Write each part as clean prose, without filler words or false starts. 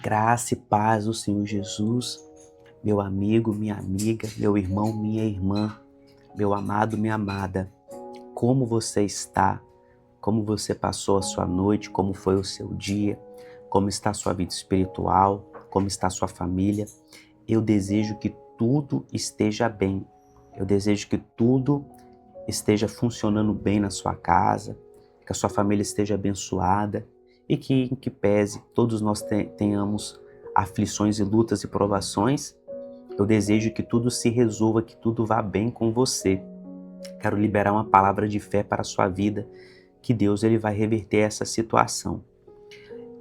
Graça e paz do Senhor Jesus, meu amigo, minha amiga, meu irmão, minha irmã, meu amado, minha amada. Como você está? Como você passou a sua noite? Como foi o seu dia? Como está a sua vida espiritual? Como está a sua família? Eu desejo que tudo esteja bem. Eu desejo que tudo esteja funcionando bem na sua casa, que a sua família esteja abençoada e que, em que pese, todos nós tenhamos aflições e lutas e provações. Eu desejo que tudo se resolva, que tudo vá bem com você. Quero liberar uma palavra de fé para a sua vida, que Deus ele vai reverter essa situação.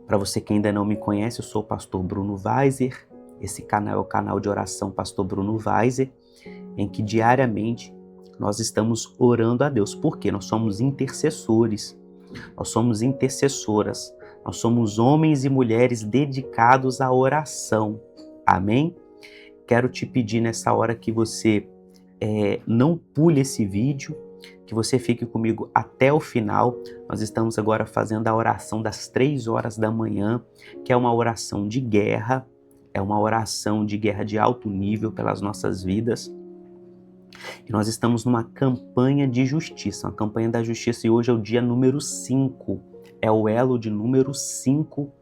Para você que ainda não me conhece, eu sou o pastor Bruno Weiser. Esse canal é o canal de oração Pastor Bruno Weiser, em que diariamente nós estamos orando a Deus. Por quê? Nós somos intercessores, nós somos intercessoras, nós somos homens e mulheres dedicados à oração. Amém? Quero te pedir nessa hora que você não pule esse vídeo, que você fique comigo até o final. Nós estamos agora fazendo a oração das 3 horas da manhã, que é uma oração de guerra, é uma oração de guerra de alto nível pelas nossas vidas. E nós estamos numa campanha de justiça, uma campanha da justiça, e hoje é o dia número 5, é o elo de número 5,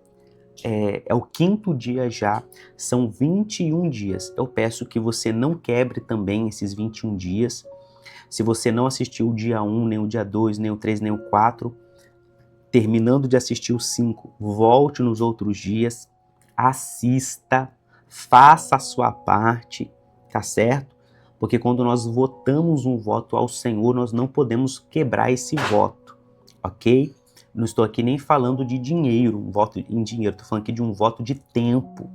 é o 5º dia já, são 21 dias. Eu peço que você não quebre também esses 21 dias. Se você não assistiu o dia 1, nem o dia 2, nem o 3, nem o 4, terminando de assistir o 5, volte nos outros dias, assista, faça a sua parte, tá certo? Porque quando nós votamos um voto ao Senhor, nós não podemos quebrar esse voto, ok? Não estou aqui nem falando de dinheiro, um voto em dinheiro, estou falando aqui de um voto de tempo,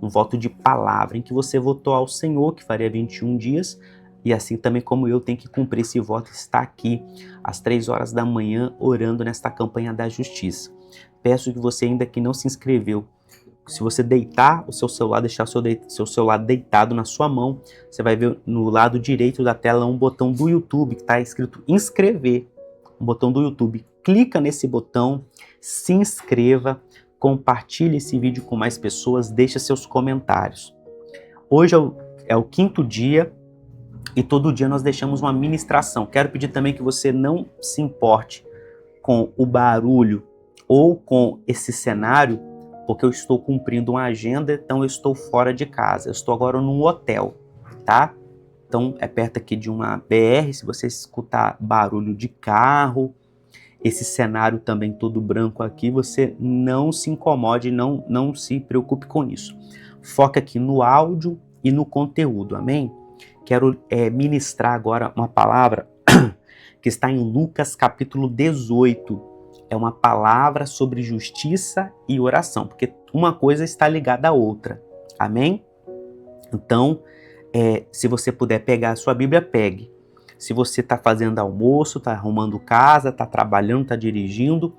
um voto de palavra, em que você votou ao Senhor, que faria 21 dias, e assim também como eu tenho que cumprir esse voto, está aqui às 3 horas da manhã, orando nesta campanha da justiça. Peço que você ainda que não se inscreveu, se você deitar o seu celular, deixar o seu celular deitado na sua mão, você vai ver no lado direito da tela um botão do YouTube que está escrito inscrever, um botão do YouTube. Clica nesse botão, se inscreva, compartilhe esse vídeo com mais pessoas, deixa seus comentários. Hoje é o 5º dia e todo dia nós deixamos uma ministração. Quero pedir também que você não se importe com o barulho ou com esse cenário, porque eu estou cumprindo uma agenda, então eu estou fora de casa. Eu estou agora num hotel, tá? Então é perto aqui de uma BR, se você escutar barulho de carro, esse cenário também todo branco aqui, você não se incomode, não se preocupe com isso. Foca aqui no áudio e no conteúdo, amém? Quero ministrar agora uma palavra que está em Lucas capítulo 18. É uma palavra sobre justiça e oração, porque uma coisa está ligada à outra, amém? Então, se você puder pegar a sua Bíblia, pegue. Se você está fazendo almoço, está arrumando casa, está trabalhando, está dirigindo,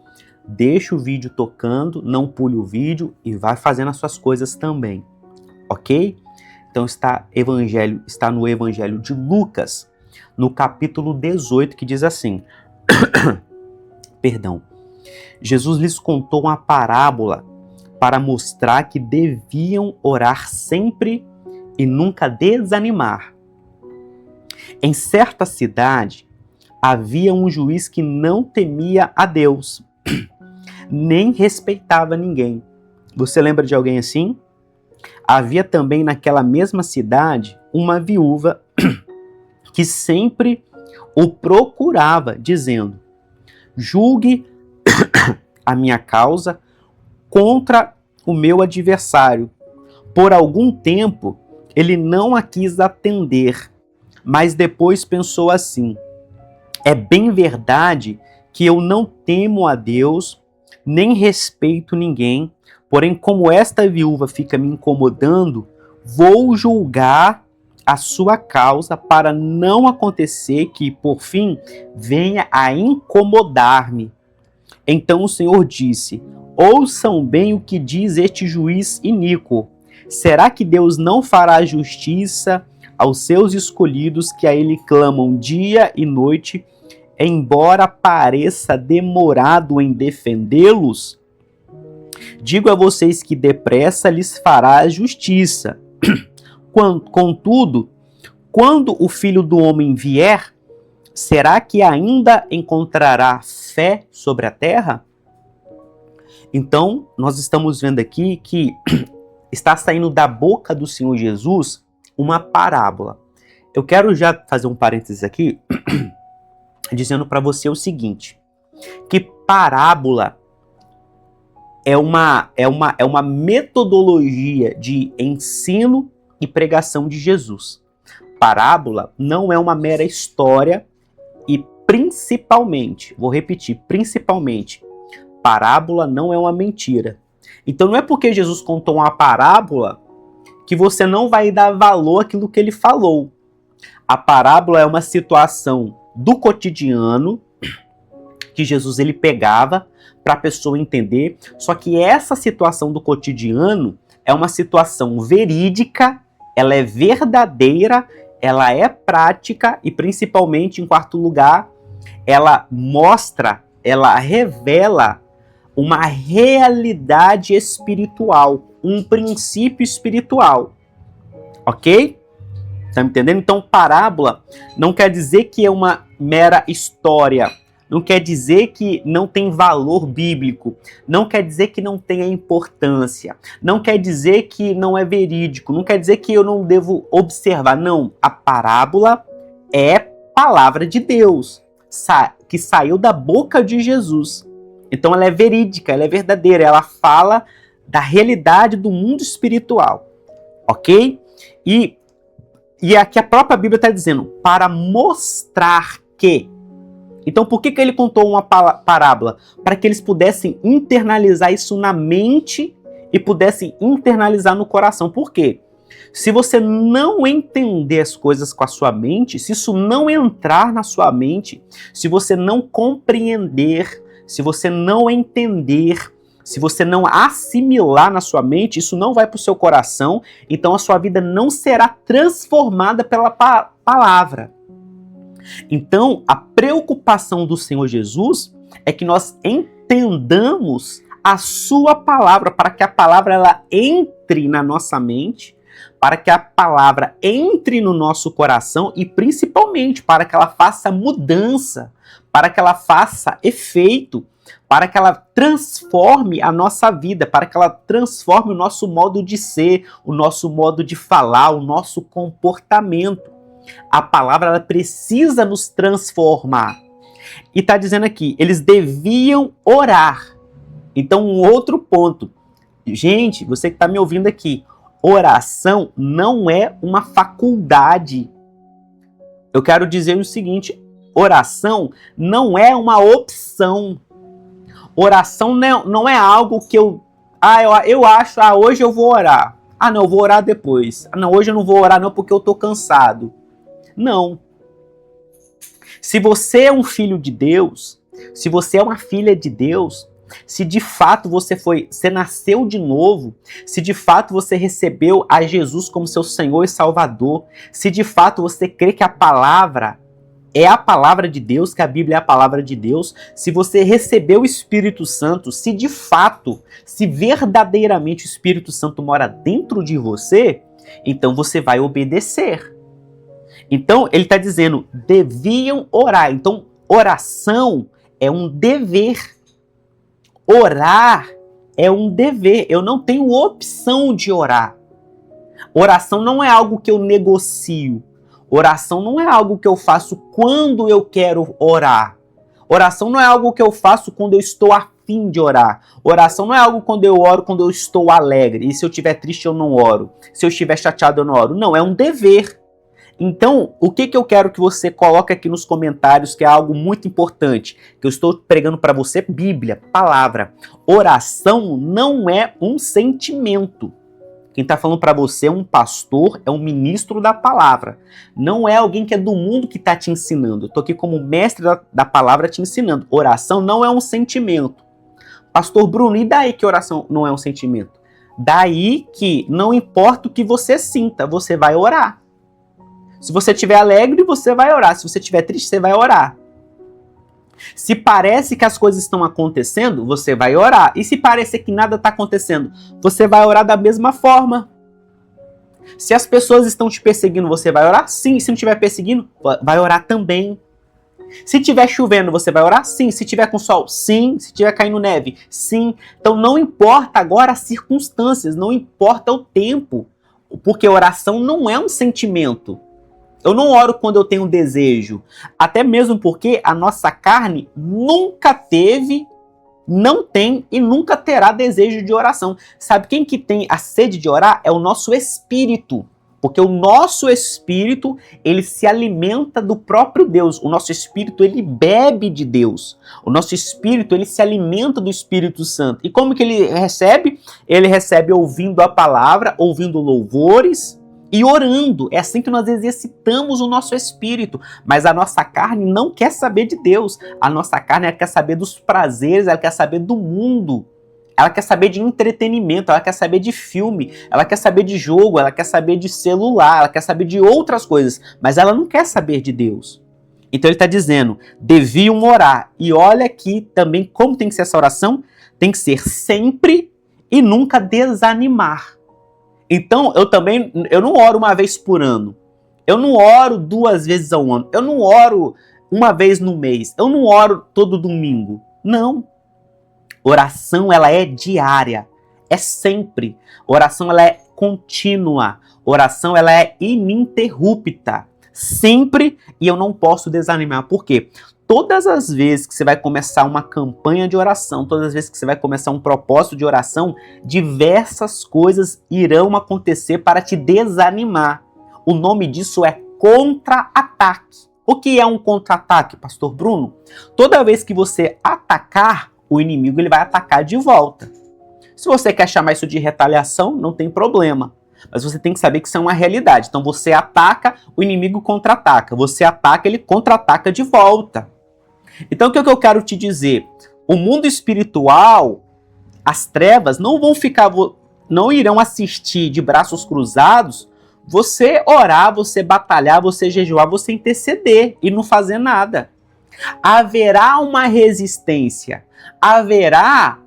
deixa o vídeo tocando, não pule o vídeo e vai fazendo as suas coisas também, ok? Então está no Evangelho de Lucas, no capítulo 18, que diz assim, perdão, Jesus lhes contou uma parábola para mostrar que deviam orar sempre e nunca desanimar. Em certa cidade, havia um juiz que não temia a Deus, nem respeitava ninguém. Você lembra de alguém assim? Havia também naquela mesma cidade uma viúva que sempre o procurava, dizendo, julgue a minha causa contra o meu adversário. Por algum tempo, ele não a quis atender, mas depois pensou assim, é bem verdade que eu não temo a Deus, nem respeito ninguém, porém como esta viúva fica me incomodando, vou julgar a sua causa para não acontecer que, por fim, venha a incomodar-me. Então o Senhor disse, ouçam bem o que diz este juiz iníquo. Será que Deus não fará justiça aos seus escolhidos que a ele clamam dia e noite, embora pareça demorado em defendê-los? Digo a vocês que depressa lhes fará justiça. Contudo, quando o Filho do Homem vier, será que ainda encontrará fé sobre a terra? Então, nós estamos vendo aqui que está saindo da boca do Senhor Jesus uma parábola. Eu quero já fazer um parênteses aqui, dizendo para você o seguinte, que parábola é uma metodologia de ensino e pregação de Jesus. Parábola não é uma mera história e principalmente, vou repetir, principalmente, parábola não é uma mentira. Então não é porque Jesus contou uma parábola que você não vai dar valor àquilo que ele falou. A parábola é uma situação do cotidiano que Jesus ele pegava para a pessoa entender, só que essa situação do cotidiano é uma situação verídica, ela é verdadeira, ela é prática e principalmente, em quarto lugar, ela mostra, ela revela uma realidade espiritual, um princípio espiritual, ok? Tá me entendendo? Então, parábola não quer dizer que é uma mera história, não quer dizer que não tem valor bíblico, não quer dizer que não tenha importância, não quer dizer que não é verídico, não quer dizer que eu não devo observar. Não, a parábola é palavra de Deus, que saiu da boca de Jesus. Então ela é verídica, ela é verdadeira, ela fala da realidade do mundo espiritual, ok? E aqui a própria Bíblia está dizendo, para mostrar que. Então por que ele contou uma parábola? Para que eles pudessem internalizar isso na mente e pudessem internalizar no coração. Por quê? Se você não entender as coisas com a sua mente, se isso não entrar na sua mente, se você não compreender, se você não entender, se você não assimilar na sua mente, isso não vai para o seu coração, então a sua vida não será transformada pela palavra. Então, a preocupação do Senhor Jesus é que nós entendamos a sua palavra, para que a palavra ela entre na nossa mente, para que a palavra entre no nosso coração e principalmente para que ela faça mudança, para que ela faça efeito, para que ela transforme a nossa vida, para que ela transforme o nosso modo de ser, o nosso modo de falar, o nosso comportamento. A palavra ela precisa nos transformar. E está dizendo aqui, eles deviam orar. Então, um outro ponto. Gente, você que está me ouvindo aqui, oração não é uma faculdade. Eu quero dizer o seguinte, oração não é uma opção. Oração não é algo que eu acho, hoje eu vou orar. Não, eu vou orar depois. Não, hoje eu não vou orar não porque eu estou cansado. Não. Se você é um filho de Deus, se você é uma filha de Deus, se de fato você nasceu de novo, se de fato você recebeu a Jesus como seu Senhor e Salvador, se de fato você crê que a palavra é a palavra de Deus, que a Bíblia é a palavra de Deus, se você recebeu o Espírito Santo, se de fato, se verdadeiramente o Espírito Santo mora dentro de você, então você vai obedecer. Então, ele está dizendo, deviam orar. Então, oração é um dever. Orar é um dever. Eu não tenho opção de orar. Oração não é algo que eu negocio. Oração não é algo que eu faço quando eu quero orar. Oração não é algo que eu faço quando eu estou a fim de orar. Oração não é algo quando eu oro, quando eu estou alegre. E se eu estiver triste, eu não oro. Se eu estiver chateado, eu não oro. Não, é um dever. Então, o que eu quero que você coloque aqui nos comentários, que é algo muito importante, que eu estou pregando para você, Bíblia, palavra. Oração não é um sentimento. Quem está falando para você é um pastor, é um ministro da palavra. Não é alguém que é do mundo que está te ensinando. Eu estou aqui como mestre da palavra te ensinando. Oração não é um sentimento. Pastor Bruno, e daí que oração não é um sentimento? Daí que não importa o que você sinta, você vai orar. Se você estiver alegre, você vai orar. Se você estiver triste, você vai orar. Se parece que as coisas estão acontecendo, você vai orar. E se parecer que nada está acontecendo, você vai orar da mesma forma. Se as pessoas estão te perseguindo, você vai orar? Sim. Se não estiver perseguindo, vai orar também. Se estiver chovendo, você vai orar? Sim. Se estiver com sol? Sim. Se estiver caindo neve? Sim. Então não importa agora as circunstâncias, não importa o tempo, porque oração não é um sentimento. Eu não oro quando eu tenho um desejo, até mesmo porque a nossa carne nunca teve, não tem e nunca terá desejo de oração. Sabe quem que tem a sede de orar? É o nosso espírito. Porque o nosso espírito, ele se alimenta do próprio Deus. O nosso espírito, ele bebe de Deus. O nosso espírito, ele se alimenta do Espírito Santo. E como que ele recebe? Ele recebe ouvindo a palavra, ouvindo louvores e orando. É assim que nós exercitamos o nosso espírito. Mas a nossa carne não quer saber de Deus. A nossa carne, ela quer saber dos prazeres, ela quer saber do mundo. Ela quer saber de entretenimento, ela quer saber de filme, ela quer saber de jogo, ela quer saber de celular, ela quer saber de outras coisas, mas ela não quer saber de Deus. Então ele está dizendo, deviam orar. E olha aqui também como tem que ser essa oração, tem que ser sempre e nunca desanimar. Então eu não oro uma vez por ano, eu não oro 2 vezes ao ano, eu não oro uma vez no mês, eu não oro todo domingo, não. Oração, ela é diária, é sempre. Oração, ela é contínua. Oração, ela é ininterrupta. Sempre, e eu não posso desanimar. Por quê? Todas as vezes que você vai começar uma campanha de oração, todas as vezes que você vai começar um propósito de oração, diversas coisas irão acontecer para te desanimar. O nome disso é contra-ataque. O que é um contra-ataque, Pastor Bruno? Toda vez que você atacar, o inimigo ele vai atacar de volta. Se você quer chamar isso de retaliação, não tem problema. Mas você tem que saber que isso é uma realidade. Então você ataca, o inimigo contra-ataca. Você ataca, ele contra-ataca de volta. Então o que eu quero te dizer? O mundo espiritual, as trevas, não irão assistir de braços cruzados você orar, você batalhar, você jejuar, você interceder e não fazer nada. Haverá uma resistência. Haverá,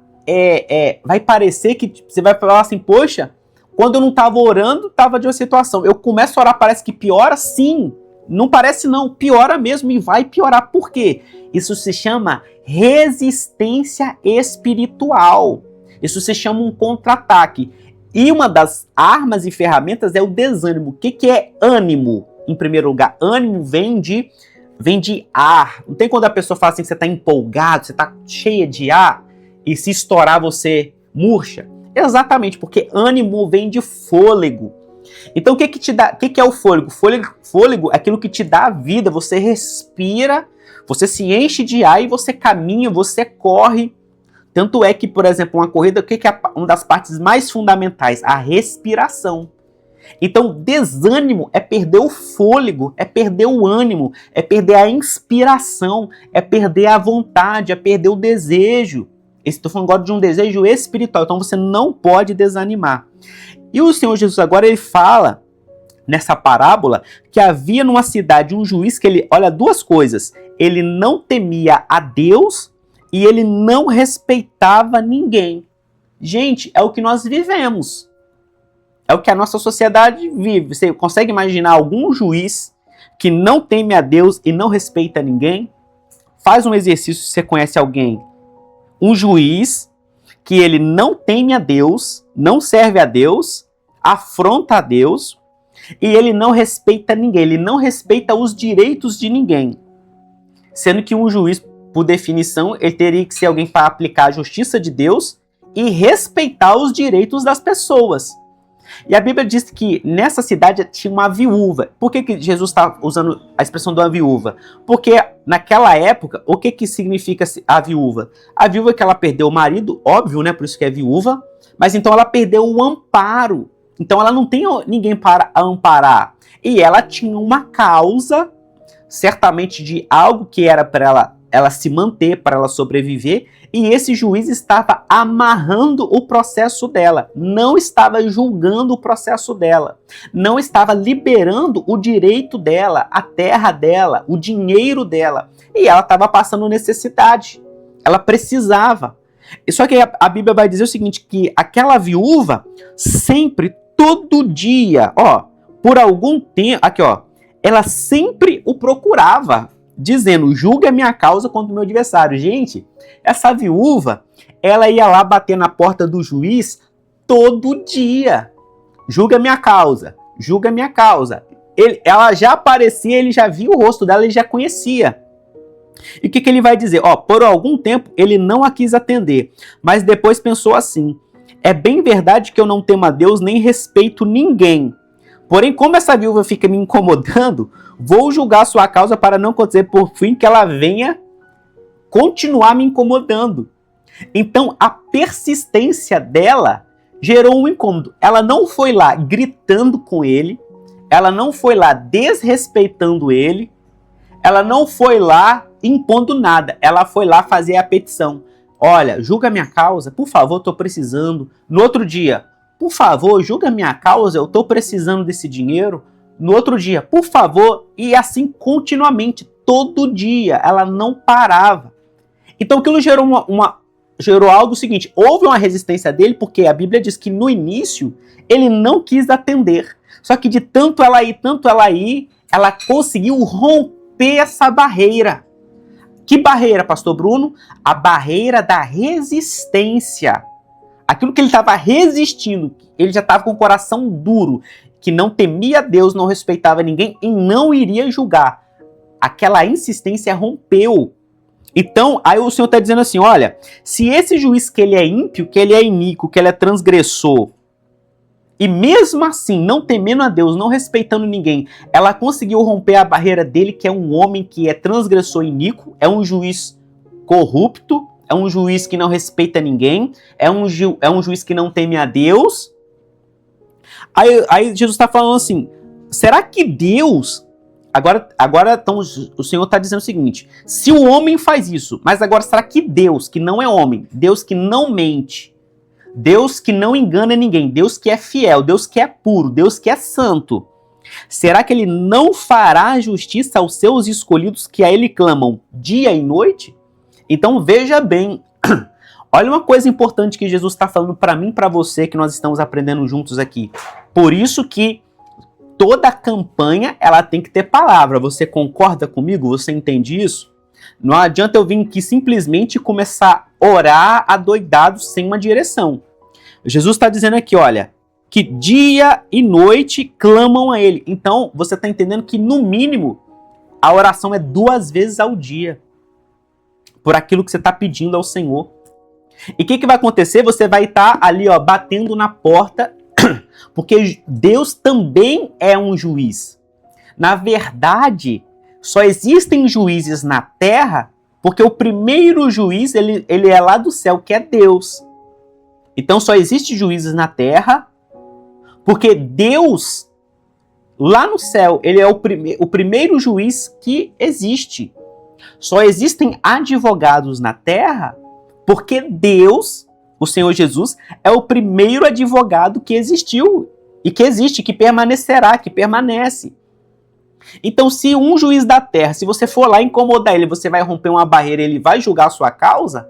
vai parecer que você vai falar assim, poxa, quando eu não estava orando, estava de uma situação. Eu começo a orar, parece que piora? Sim. Não parece não, piora mesmo e vai piorar. Por quê? Isso se chama resistência espiritual. Isso se chama um contra-ataque. E uma das armas e ferramentas é o desânimo. O que é ânimo? Em primeiro lugar, ânimo vem de ar. Não tem quando a pessoa fala assim que você está empolgado, você está cheia de ar e se estourar você murcha? Exatamente, porque ânimo vem de fôlego. Então o que te dá? O que é o fôlego? Fôlego é aquilo que te dá a vida. Você respira, você se enche de ar e você caminha, você corre. Tanto é que, por exemplo, uma corrida, o que é uma das partes mais fundamentais? A respiração. Então, desânimo é perder o fôlego, é perder o ânimo, é perder a inspiração, é perder a vontade, é perder o desejo. Estou falando agora de um desejo espiritual, então você não pode desanimar. E o Senhor Jesus agora, ele fala, nessa parábola, que havia numa cidade um juiz que ele, olha, 2 coisas, ele não temia a Deus e ele não respeitava ninguém. Gente, é o que nós vivemos. É o que a nossa sociedade vive. Você consegue imaginar algum juiz que não teme a Deus e não respeita ninguém? Faz um exercício se você conhece alguém. Um juiz que ele não teme a Deus, não serve a Deus, afronta a Deus e ele não respeita ninguém. Ele não respeita os direitos de ninguém. Sendo que um juiz, por definição, ele teria que ser alguém para aplicar a justiça de Deus e respeitar os direitos das pessoas. E a Bíblia diz que nessa cidade tinha uma viúva. Por que Jesus está usando a expressão de uma viúva? Porque naquela época, o que significa a viúva? A viúva é que ela perdeu o marido, óbvio, né? Por isso que é viúva. Mas então ela perdeu o amparo. Então ela não tem ninguém para amparar. E ela tinha uma causa, certamente de algo que era para ela ela se manter, para ela sobreviver, e esse juiz estava amarrando o processo dela, não estava julgando o processo dela, não estava liberando o direito dela, a terra dela, o dinheiro dela, e ela estava passando necessidade, ela precisava. Só que a Bíblia vai dizer o seguinte, que aquela viúva sempre, todo dia, por algum tempo, aqui ela sempre o procurava, dizendo, julgue a minha causa contra o meu adversário. Gente, essa viúva, ela ia lá bater na porta do juiz todo dia. Julgue a minha causa, julgue a minha causa. Ela já aparecia, ele já via o rosto dela, ele já conhecia. E o que ele vai dizer? Por algum tempo ele não a quis atender, mas depois pensou assim, é bem verdade que eu não temo a Deus nem respeito ninguém. Porém, como essa viúva fica me incomodando, vou julgar sua causa para não acontecer por fim que ela venha continuar me incomodando. Então, a persistência dela gerou um incômodo. Ela não foi lá gritando com ele, ela não foi lá desrespeitando ele, ela não foi lá impondo nada, ela foi lá fazer a petição. Olha, julga a minha causa, por favor, estou precisando. No outro dia, por favor, julga a minha causa, eu estou precisando desse dinheiro. No outro dia, por favor, e assim continuamente, todo dia, ela não parava. Então aquilo gerou algo seguinte, houve uma resistência dele, porque a Bíblia diz que no início ele não quis atender. Só que de tanto ela ir, ela conseguiu romper essa barreira. Que barreira, pastor Bruno? A barreira da resistência. Aquilo que ele estava resistindo, ele já estava com o coração duro, que não temia Deus, não respeitava ninguém e não iria julgar. Aquela insistência rompeu. Então, aí o Senhor está dizendo assim, olha, se esse juiz que ele é ímpio, que ele é iníquo, que ele é transgressor, e mesmo assim, não temendo a Deus, não respeitando ninguém, ela conseguiu romper a barreira dele, que é um homem que é transgressor iníquo, é um juiz corrupto, é um juiz que não respeita ninguém, é um juiz que não teme a Deus. Aí Jesus está falando assim, será que Deus... Agora então, o Senhor está dizendo o seguinte, se o homem faz isso, mas agora será que Deus, que não é homem, Deus que não mente, Deus que não engana ninguém, Deus que é fiel, Deus que é puro, Deus que é santo, será que ele não fará justiça aos seus escolhidos que a ele clamam dia e noite? Então veja bem, olha uma coisa importante que Jesus está falando para mim e para você, que nós estamos aprendendo juntos aqui. Por isso que toda campanha ela tem que ter palavra. Você concorda comigo? Você entende isso? Não adianta eu vir aqui simplesmente começar a orar adoidado sem uma direção. Jesus está dizendo aqui, olha, que dia e noite clamam a ele. Então, você está entendendo que, no mínimo, a oração é 2 vezes ao dia. Por aquilo que você está pedindo ao Senhor. E o que vai acontecer? Você vai estar ali, batendo na porta, porque Deus também é um juiz. Na verdade, só existem juízes na terra porque o primeiro juiz, ele é lá do céu, que é Deus. Então só existe juízes na terra porque Deus, lá no céu, ele é o primeiro juiz que existe. Só existem advogados na terra porque Deus, o Senhor Jesus, é o primeiro advogado que existiu e que existe, que permanecerá, que permanece. Então, se um juiz da terra, se você for lá incomodar ele, você vai romper uma barreira, ele vai julgar a sua causa,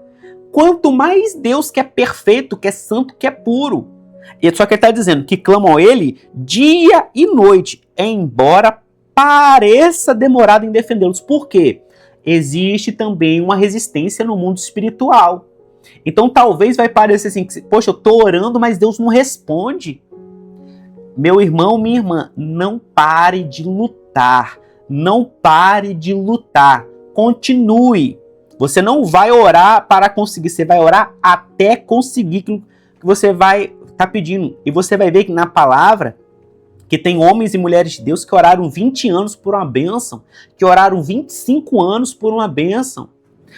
quanto mais Deus que é perfeito, que é santo, que é puro. E só que ele está dizendo que clamam a ele dia e noite, embora pareça demorado em defendê-los. Por quê? Existe também uma resistência no mundo espiritual. Então talvez vai parecer assim, poxa, eu estou orando, mas Deus não responde. Meu irmão, minha irmã, não pare de lutar. Não pare de lutar. Continue. Você não vai orar para conseguir, você vai orar até conseguir que você vai estar pedindo. E você vai ver que na palavra, que tem homens e mulheres de Deus que oraram 20 anos por uma bênção, que oraram 25 anos por uma bênção.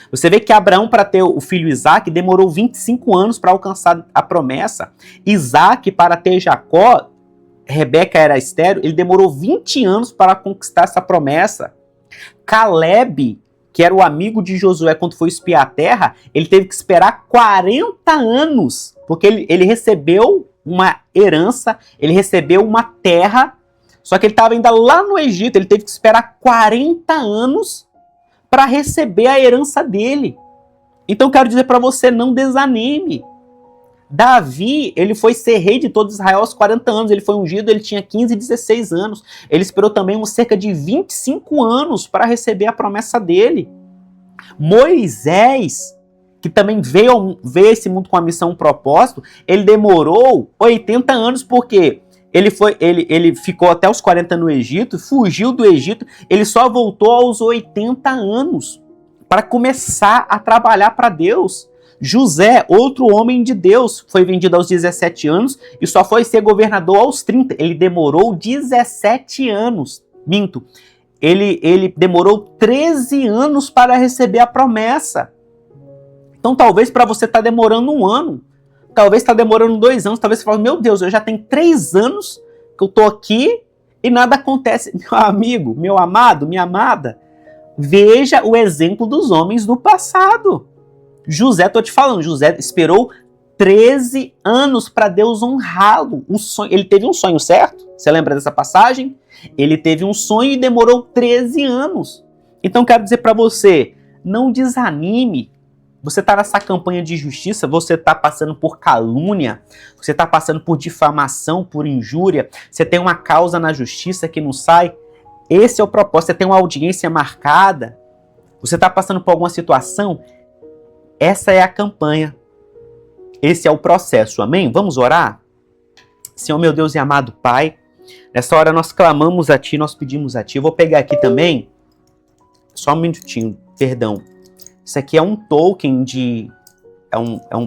Você vê que Abraão, para ter o filho Isaac, demorou 25 anos para alcançar a promessa. Isaac, para ter Jacó, Rebeca era estéril, ele demorou 20 anos para conquistar essa promessa. Caleb, que era o amigo de Josué quando foi espiar a terra, ele teve que esperar 40 anos, porque ele recebeu uma herança, ele recebeu uma terra, só que ele estava ainda lá no Egito, ele teve que esperar 40 anos para receber a herança dele. Então eu quero dizer para você, não desanime. Davi, ele foi ser rei de todo Israel aos 40 anos, ele foi ungido, ele tinha 15 e 16 anos. Ele esperou também cerca de 25 anos para receber a promessa dele. Moisés, que também veio a esse mundo com a missão, um propósito, ele demorou 80 anos, porque ele ficou até os 40 no Egito, fugiu do Egito, ele só voltou aos 80 anos para começar a trabalhar para Deus. José, outro homem de Deus, foi vendido aos 17 anos e só foi ser governador aos 30. Ele demorou 17 anos. Minto. Ele demorou 13 anos para receber a promessa. Então talvez para você está demorando 1 ano. Talvez está demorando 2 anos. Talvez você fale, meu Deus, eu já tenho 3 anos que eu estou aqui e nada acontece. Meu amigo, meu amado, minha amada, veja o exemplo dos homens do passado. José, tô te falando, José esperou 13 anos para Deus honrá-lo. Ele teve um sonho, certo? Você lembra dessa passagem? Ele teve um sonho e demorou 13 anos. Então quero dizer para você, não desanime. Você está nessa campanha de justiça, você está passando por calúnia, você está passando por difamação, por injúria, você tem uma causa na justiça que não sai. Esse é o propósito, você tem uma audiência marcada, você está passando por alguma situação. Essa é a campanha. Esse é o processo. Amém? Vamos orar? Senhor, meu Deus e amado Pai, nessa hora nós clamamos a Ti, nós pedimos a Ti. Eu vou pegar aqui também, só um minutinho, perdão. Isso aqui é um token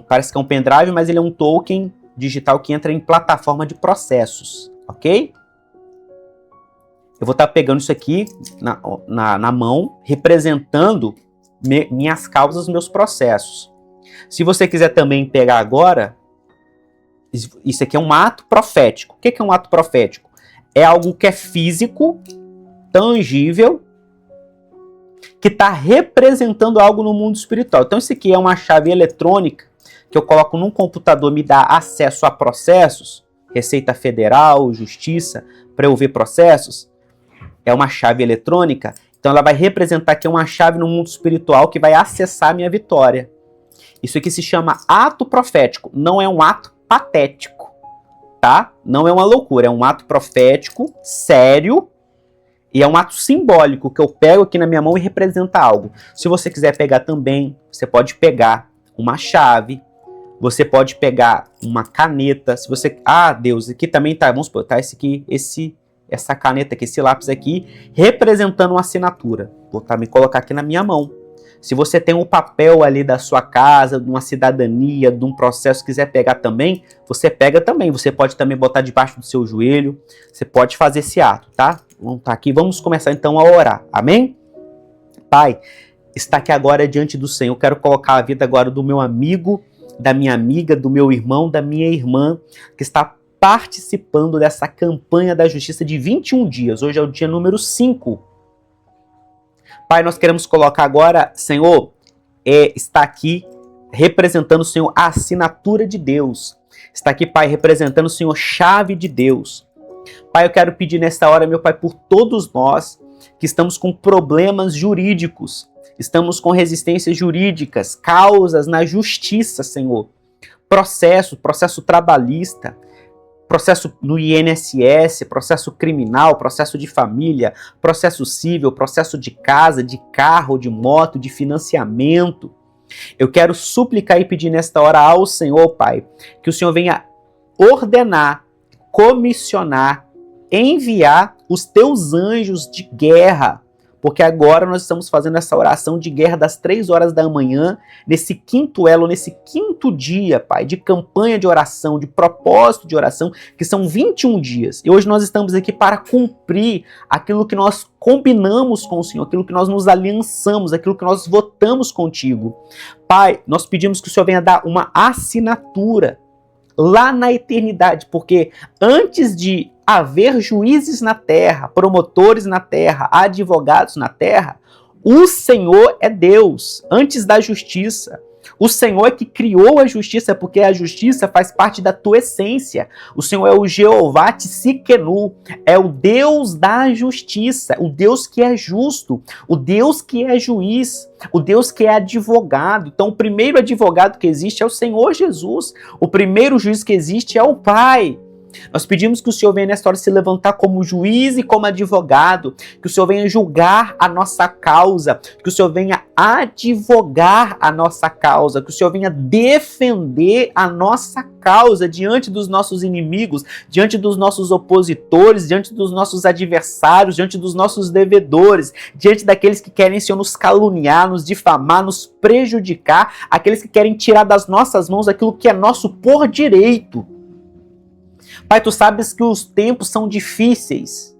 parece que é um pendrive, mas ele é um token digital que entra em plataforma de processos, ok? Eu vou estar pegando isso aqui na mão, representando minhas causas, meus processos. Se você quiser também pegar agora, isso aqui é um ato profético. O que é um ato profético? É algo que é físico, tangível, que está representando algo no mundo espiritual. Então isso aqui é uma chave eletrônica que eu coloco num computador, me dá acesso a processos, Receita Federal, Justiça, para eu ver processos. É uma chave eletrônica. Então ela vai representar aqui uma chave no mundo espiritual que vai acessar a minha vitória. Isso aqui se chama ato profético, não é um ato patético, tá? Não é uma loucura, é um ato profético, sério, e é um ato simbólico que eu pego aqui na minha mão e representa algo. Se você quiser pegar também, você pode pegar uma chave, você pode pegar uma caneta, se você... Ah, Deus, aqui também tá, vamos supor, tá essa caneta aqui, esse lápis aqui, representando uma assinatura. Vou também colocar aqui na minha mão. Se você tem um papel ali da sua casa, de uma cidadania, de um processo, quiser pegar também, você pega também. Você pode também botar debaixo do seu joelho. Você pode fazer esse ato, tá? Vamos estar aqui, vamos começar então a orar. Amém? Pai, está aqui agora diante do Senhor. Eu quero colocar a vida agora do meu amigo, da minha amiga, do meu irmão, da minha irmã, que está participando dessa campanha da justiça de 21 dias. Hoje é o dia número 5. Pai, nós queremos colocar agora, Senhor, está aqui representando, Senhor, a assinatura de Deus. Está aqui, Pai, representando, Senhor, chave de Deus. Pai, eu quero pedir nesta hora, meu Pai, por todos nós que estamos com problemas jurídicos, estamos com resistências jurídicas, causas na justiça, Senhor. Processo trabalhista, processo no INSS, processo criminal, processo de família, processo civil, processo de casa, de carro, de moto, de financiamento. Eu quero suplicar e pedir nesta hora ao Senhor, Pai, que o Senhor venha ordenar, comissionar, enviar os teus anjos de guerra, porque agora nós estamos fazendo essa oração de guerra das 3 horas da manhã, nesse quinto elo, nesse quinto dia, Pai, de campanha de oração, de propósito de oração, que são 21 dias. E hoje nós estamos aqui para cumprir aquilo que nós combinamos com o Senhor, aquilo que nós nos aliançamos, aquilo que nós votamos contigo. Pai, nós pedimos que o Senhor venha dar uma assinatura lá na eternidade, porque antes de haver juízes na terra, promotores na terra, advogados na terra, O Senhor é Deus, antes da justiça. O Senhor é que criou a justiça, porque a justiça faz parte da tua essência. O Senhor é o Jeová Tsidkenu, é o Deus da justiça, o Deus que é justo, o Deus que é juiz, o Deus que é advogado. Então, o primeiro advogado que existe é o Senhor Jesus. O primeiro juiz que existe é o Pai. Nós pedimos que o Senhor venha nessa hora se levantar como juiz e como advogado, que o Senhor venha julgar a nossa causa, que o Senhor venha advogar a nossa causa, que o Senhor venha defender a nossa causa diante dos nossos inimigos, diante dos nossos opositores, diante dos nossos adversários, diante dos nossos devedores, diante daqueles que querem, Senhor, nos caluniar, nos difamar, nos prejudicar, aqueles que querem tirar das nossas mãos aquilo que é nosso por direito. Pai, tu sabes que os tempos são difíceis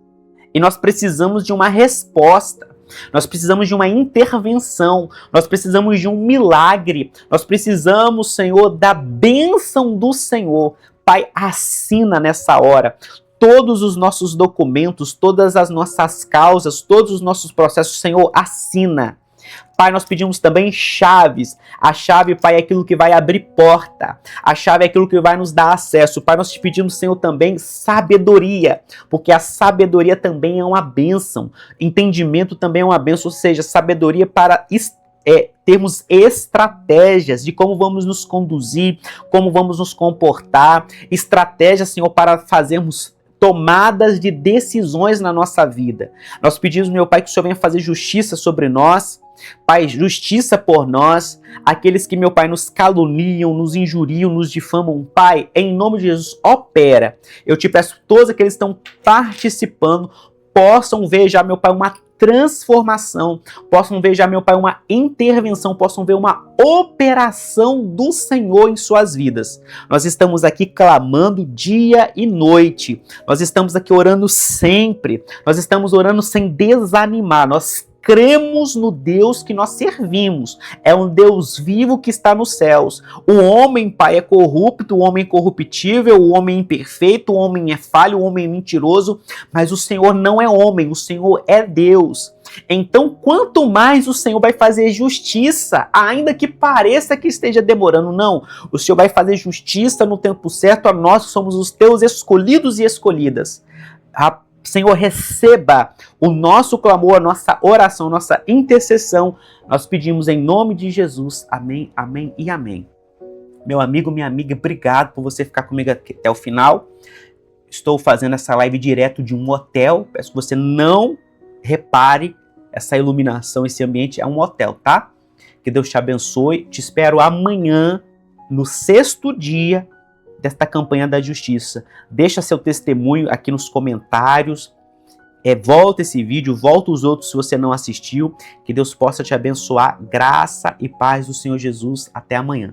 e nós precisamos de uma resposta, nós precisamos de uma intervenção, nós precisamos de um milagre, nós precisamos, Senhor, da bênção do Senhor. Pai, assina nessa hora todos os nossos documentos, todas as nossas causas, todos os nossos processos, Senhor, assina. Pai, nós pedimos também chaves. A chave, Pai, é aquilo que vai abrir porta. A chave é aquilo que vai nos dar acesso. Pai, nós te pedimos, Senhor, também sabedoria, porque a sabedoria também é uma bênção. Entendimento também é uma bênção, ou seja, sabedoria para termos estratégias de como vamos nos conduzir, como vamos nos comportar, estratégias, Senhor, para fazermos tomadas de decisões na nossa vida. Nós pedimos, meu Pai, que o Senhor venha fazer justiça sobre nós, Pai, justiça por nós, aqueles que, meu Pai, nos caluniam, nos injuriam, nos difamam, Pai, em nome de Jesus, opera. Eu te peço que todos aqueles que estão participando possam ver já, meu Pai, uma transformação, possam ver já, meu Pai, uma intervenção, possam ver uma operação do Senhor em suas vidas. Nós estamos aqui clamando dia e noite, nós estamos aqui orando sempre, nós estamos orando sem desanimar, nós cremos no Deus que nós servimos. É um Deus vivo que está nos céus. O homem, Pai, é corrupto, o homem é corruptível, o homem é imperfeito, o homem é falho, o homem é mentiroso, mas o Senhor não é homem, o Senhor é Deus. Então, quanto mais o Senhor vai fazer justiça, ainda que pareça que esteja demorando, não. O Senhor vai fazer justiça no tempo certo a nós que somos os teus escolhidos e escolhidas. Senhor, receba o nosso clamor, a nossa oração, a nossa intercessão. Nós pedimos em nome de Jesus. Amém, amém e amém. Meu amigo, minha amiga, obrigado por você ficar comigo até o final. Estou fazendo essa live direto de um hotel. Peço que você não repare essa iluminação, esse ambiente é um hotel, tá? Que Deus te abençoe. Te espero amanhã, no 6º dia desta campanha da justiça. Deixa seu testemunho aqui nos comentários. Volta esse vídeo, volta os outros se você não assistiu. Que Deus possa te abençoar. Graça e paz do Senhor Jesus. Até amanhã.